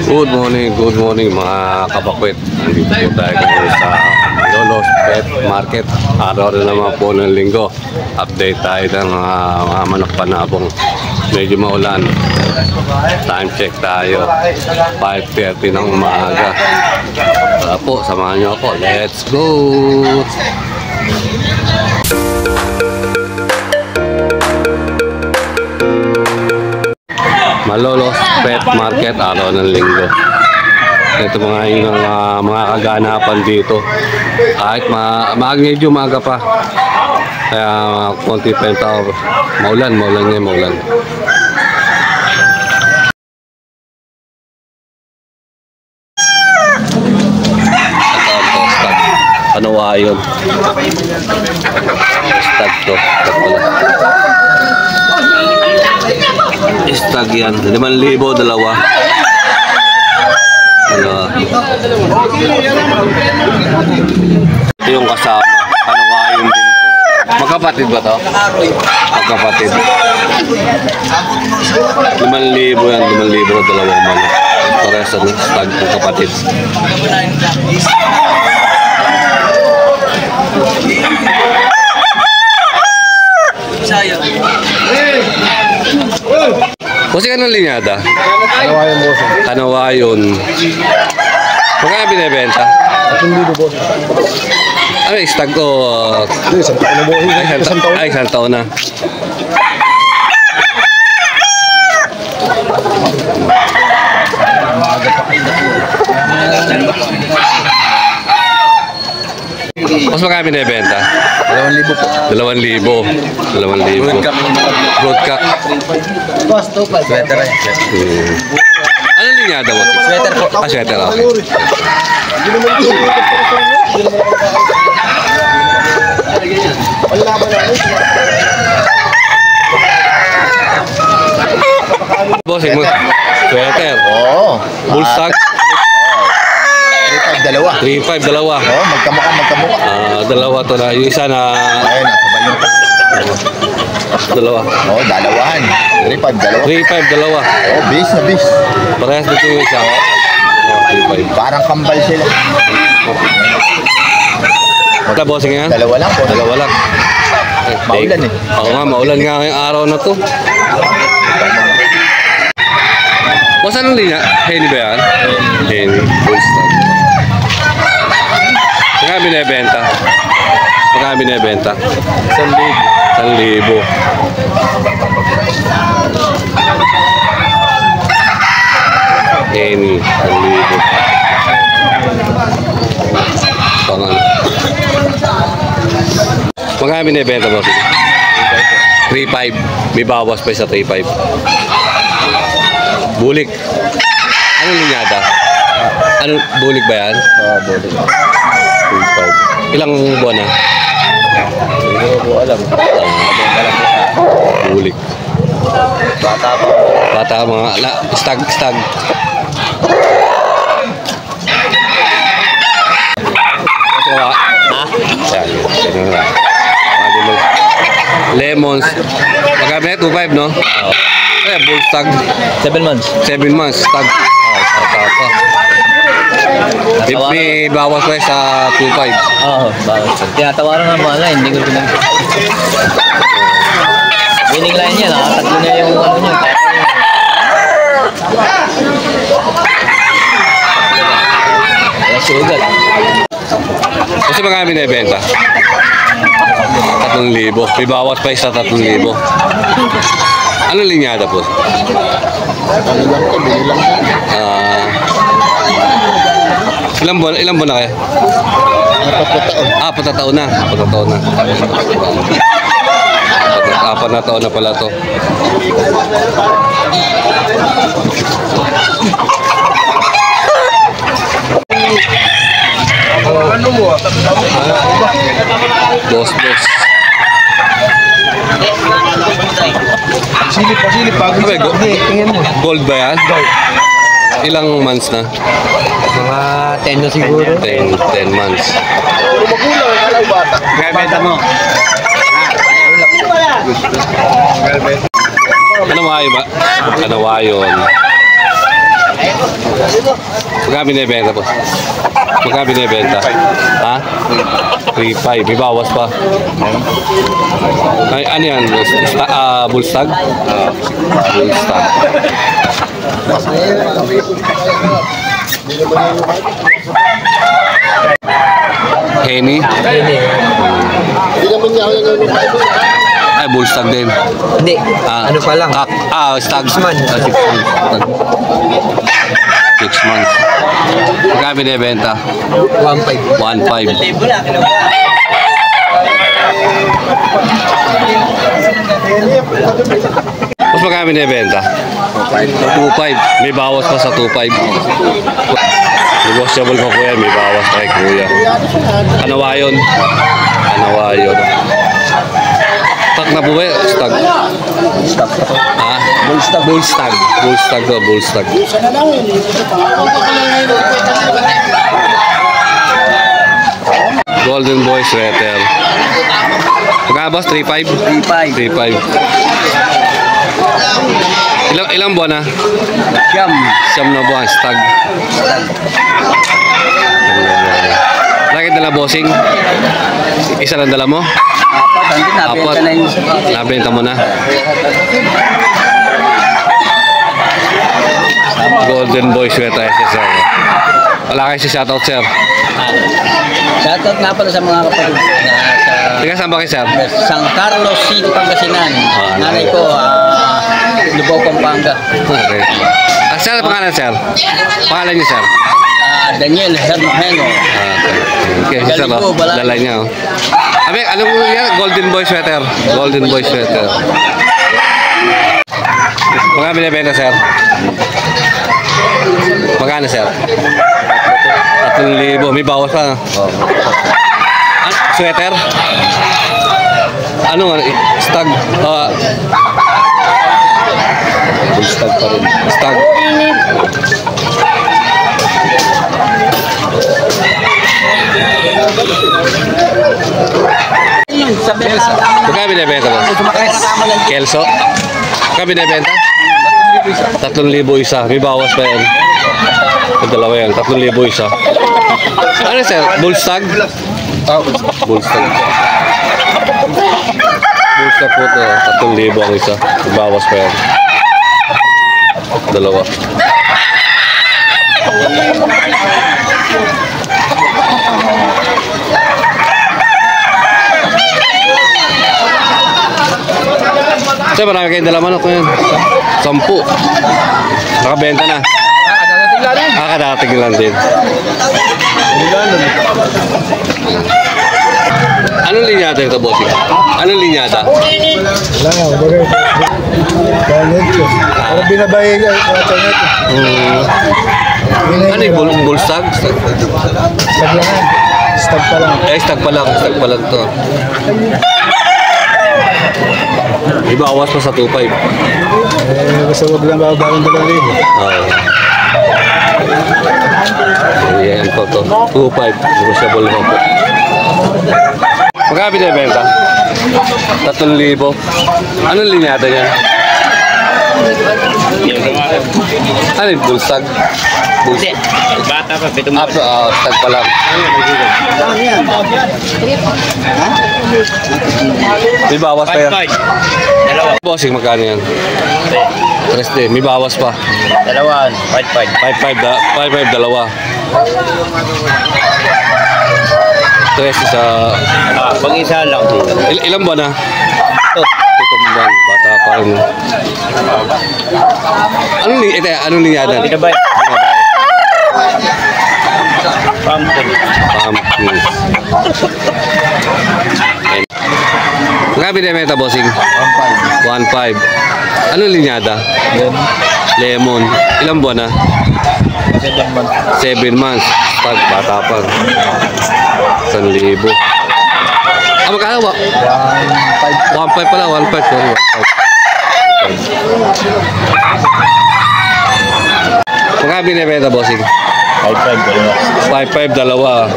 Good morning mga kabakwet. Nandito po tayo ngayon sa Malolos Pet Market. Araw rin naman po ng linggo. Update tayo ng mga manok panabong. Medyo maulan. Time check tayo. 5:30 ng umaga. Tara po, samahan nyo ako. Let's go! Malolos Pet Market, araw ng linggo. Ito yung mga kaganapan dito. Kahit medyo maaga pa. Kaya konti pa yung tao. Maulan. Ano yun? Stag to. Stag yan. 5,000 dalawa. Ito yung kasama. Ano nga yun din to? Magkapatid ba to? Magkapatid. 5,000 yan. 5,000 dalawang manok. Parehas ano? Stag ng kapatid. Bossing, anong linyada? Kanawayon, bossing. Kanawayon. Magkano binibenta? 3,000, bossing. Ano, stag ko? Isang taon na, bossing. Ay, isang taon na. Mas magkano binibenta? 2,000 po. 2,000. Broadcock. Boss, 2,000. Sweater eh. Anong linyada mo? Sweater po. Sweater, okay. Bossing mo, sweater. Oo. Bullstag. 3,500, dalawa. 3,500, dalawa. Oo, magkamukha. Dalawa to na. Yung isa na... Ayun, nasa balyon. Dalawa. Oo, dalawahan. 3,500, dalawa. 3,500, dalawa. Oo, base na base. Parehas dito yung isa. 3,500. Parang kambal sila. Ito, bossing yan? Dalawa lang po. Dalawa lang. Maulan eh. Oo nga, maulan nga ngayong araw na to. Boss, anong linya? Henny ba yan? Henny. Bullstag. Magkano binibenta? 1,000. Henny, 1,000. Pangan. Magkano binibenta mo? 3,500. May bawas pa sa 3,500. Bulik. Anong linyada? Ano, bulik ba yan? Oo, bulik. 3,500. Ilang buwan na? Hindi ko alam. Bulik. Bata pa. Bata mga stag. Lemons. Magkano 2,500, no? Oo. Eh, bull stag. 7 months. 7 months, stag. Bata pa. May bawas pa sa 2,500. Oo, bawas. Tinatawaran ng mga line, hindi ko pinag... Winning line niya, nakatatlo na yung ano niya. Wala sugat. Kasi magkano binibenta? 3,000. May bawas pa sa 3,000. Ano linyada po? Ilang buwan na kayo? 4 taon na. 4 taon na. 4 na taon na pala to. Ano mo? Dos. Pasilip. Gold ba yan? Gold. Ilang months na? Mga 10 na siguro. 10 months. Kaya benta mo. Kanawayo ba? Kanawayon. Magkano binibenta po? Magkano binibenta? Ha? 3.5. May bawas pa. Ay, ano yan? Bullstag? Bullstag. Henny? Ay, bullstag din. Hindi. Ano pa lang? Stag. 6 months. 6 months. 6 months. Magkano binibenta? 1.5. 1.5. Mas magkano binibenta? 2.5. May bawas pa sa 2.5. Negotiable pa kuya, may bawas pa kay kuya. Anawayon. Anawayon. Tak na po ba? Stag. Stop. Ha? Bullstag. Bullstag. Bullstag to, bullstag. Golden Boy sweater. Magkano boss? 3.5? 3.5. 3.5. Ilang buwan na? Siyam. Siyam na buwan. Stag. Bakit dala bossing? Isa lang dala mo? Apat. Nabenta na yun. Nabenta mo na. Golden Boy sweater sir. Wala kayo si shoutout sir. Shoutout nga pala sa mga kapatid na sa Tiga saan ba kayo sir? San Carlos City, Pangasinan. Nanay ko, Lubao, Pampanga. Okay. Sir, pangalan sir? Pangalan niyo sir? Daniel Hermojeno. Okay, si sir oh. Dala niya oh. Abi, anong yan? Golden Boy sweater. Golden Boy sweater. Magkano binibenta sir? Magkano sir? 3,000. May bawas pa. Sweater? Ano nga? Stag? Stag pa rin. Stag. Magkano binibenta ba? Kelso? Magkano binibenta? 3,000 isa. May bawas pa yan. Yung dalawa yan. 3,000 isa. Ano sir? Bullstag? Bullstag. Bullstag po ito. 3,000 ang isa. May bawas pa yan. Dalawa. Sir, marami kayong dala manok ngayon. 10. Nakabenta na. Kadadating lang din. Anong linyata ito, bossing? Anong linyata? Wala nga, bagay. Talento. Pero binabayi ka, talento. Ano yung bullstag? Stag lang. Stag pa lang. Stag pa lang. Stag pa lang to. Ibawas pa sa 2.5. Basta huwag lang babalang 2,000. Ayan po to. 2.5. Negotiable pa po. Magkano binibenta? 3,000. Anong linyata niya? Ano yung bullstag? Bullstag. Bata pa, pito mo. Stag pa lang. May bawas pa yan. Dalawa. Bossing, magkano yan? 3 may bawas pa. Dalawa. 5.5. 5.5 dalawa. 3 sa... Pag isa lang. Ilang buwan na? Ito. 7 buwan. Bata pa rin. Anong linyada? Binabay. Pumpkin. Pumpkin. Magkano binibenta, bossing? 1.5. Anong linyada? Lemon. Ilang buwan na? 7 months. 7 months. Pag bata pa. 1,000. Magkano ba? 1.5 pala. 1.5. Sorry, 1.5. Magkano binibenta, bossing? 5.5. 5.5 dalawa.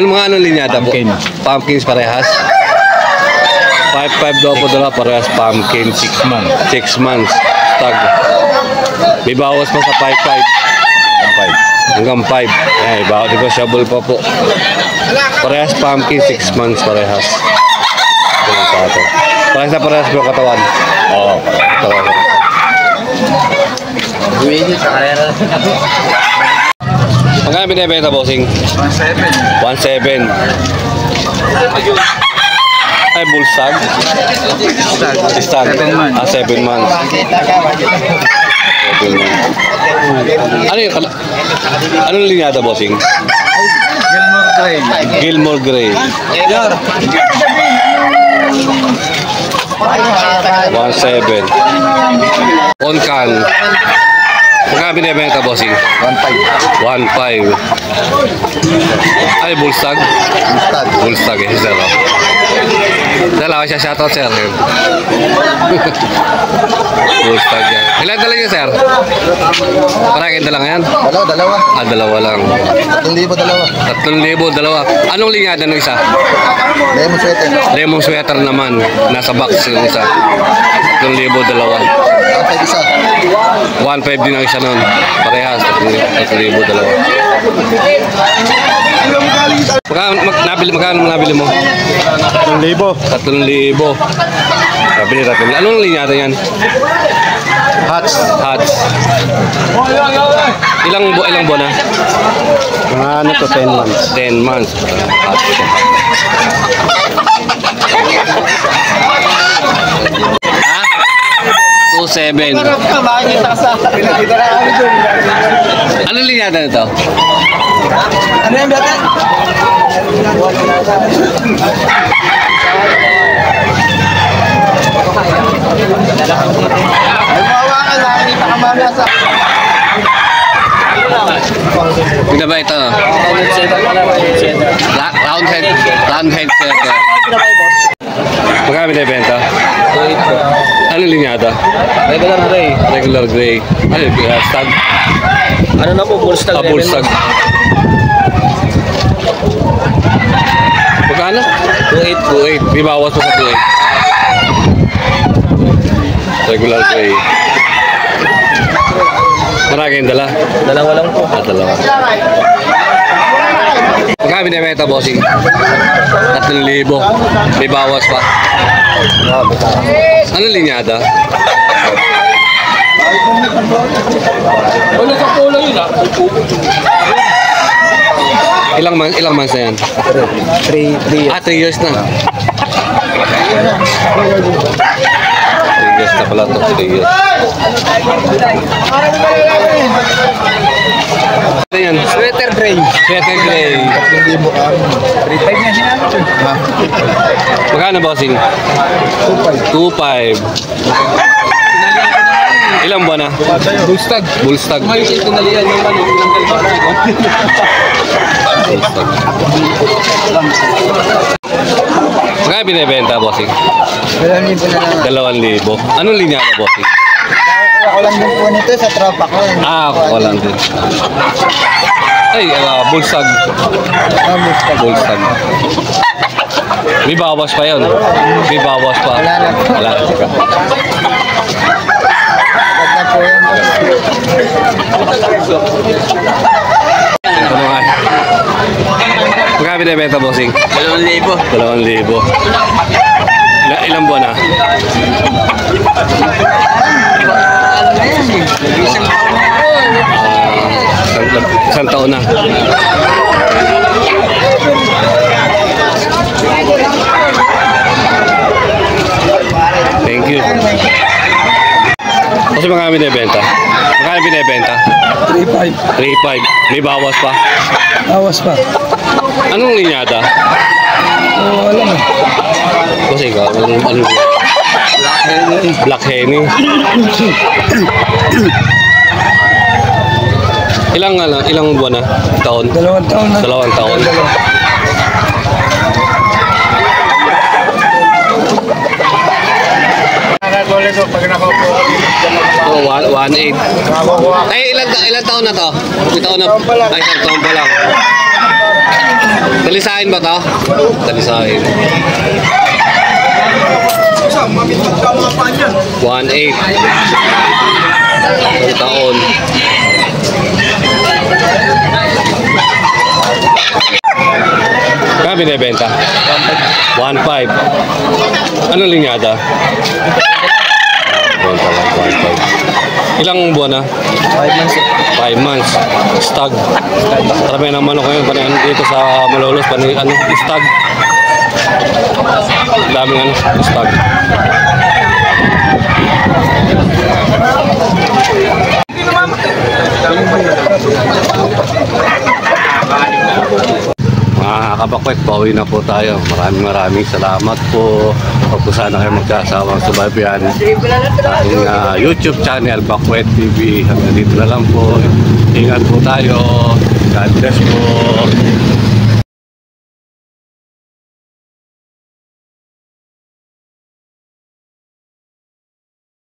Anong linyada po? Pumpkin. Pumpkins parehas? 5.5 daw po dalawa parehas pumpkin. 6 months. 6 months. Tag. May bawas pa sa 5.5. Hanggang 5. Ayan, iba negotiable pa po. Parehas pumpkin, 6 months parehas. Ayan, tato. Parehas po katawan. Oo, katawan. Magkano binibenta, bossing? 1.7. Ay, bulsag? Stag. 7 months. 7 months. Ano yung anong linyada, bossing? Gilmore Gray. 1.7. On can. Magkano binibenta, bossing? 1.5. Ay, bulstag? Bulstag, eh, sir. Dalawa siya, shoutout, sir. Bulstag yan. Ilan dala niyo, sir? Parang dala ngayon? Dalawa. Dalawa lang. 3,000, dalawa. Anong linyada ng isa? Lemon sweater. Lemon sweater naman. Nasa box yung isa. 3,000, dalawa. 1.5 din ang isa nun. Parehas. 3,000, dalawa. Magkano nabili mo? 3,000. 3,000. Nabili natin. Anong linyada yan? Hats. Ilang buwan na? Mga ano to, 10 months. 10 months. Hats. Ha? 2.7. Anong linyada nito? Ano yung dati? Hindi ba ito? Round head setter. Magkano binibenta? Anong linyada? Regular gray. Ano yung stag? Ano na po, full stag. Full stag. Magkano? 2.8. May bawas mo sa 2.8. Regular gray. Marami kayong dala? Dalawa lang po. Dalawa. Magkano binibenta, bossing? 3,000. May bawas pa. Anong linyada? Ano sa polo yun ah? Ilang months na yan? 3 3 years na. 3 years na pala ito. 3 years. Ano yan? Sweater gray. Sweater gray. 3,000 3,500 nga sinabi. Magkano, bossing? 2.5. Ilang buwan na? Bulstag. Bullstag. May tinalian yung ano, ilang kalbasa. Magkano binibenta, bossing? 2,000 na lang. 2,000. Anong linyada, bossing? Ako lang din po nito sa tropa ko. Ako lang din. Ay, bulsag. Bulsag. May bawas pa yun. May bawas pa. Wala na. Ganda po yan. Ano nga? Magkano binibenta, bossing? 2,000. 2,000. Ilang buwan na? Isang taon na. Thank you. Kasi magkano binibenta? Magkano binibenta? 3,500. 3.5. May bawas pa. Awas pa. Anong linyada? Wala na. Kasi ikaw, ano? Black Henny. Ilang buwan na? Taon? 2 taon na. 2 taon. Oh, 1.8. Ay, ilang taon na to? Ilang taon na? Ay, isang taon pa lang. Talisahin ba to? Talisahin. 1.8. Isang taon. binibenta? 1.5. Anong linyada? Benta lang, 1.5. Ilang buwan na? 5 months. 5 months. Stag. Marami ng manok ngayon. Panay dito sa Malolos. Panay stag. Daming stag. Mga kabakwet, pauwi na po tayo. Maraming salamat po. Huwag po sana kayo magkasawang subaybayan aking YouTube channel, Bakwet TV. Hanggang dito na lang po. Ingat po tayo. God bless po.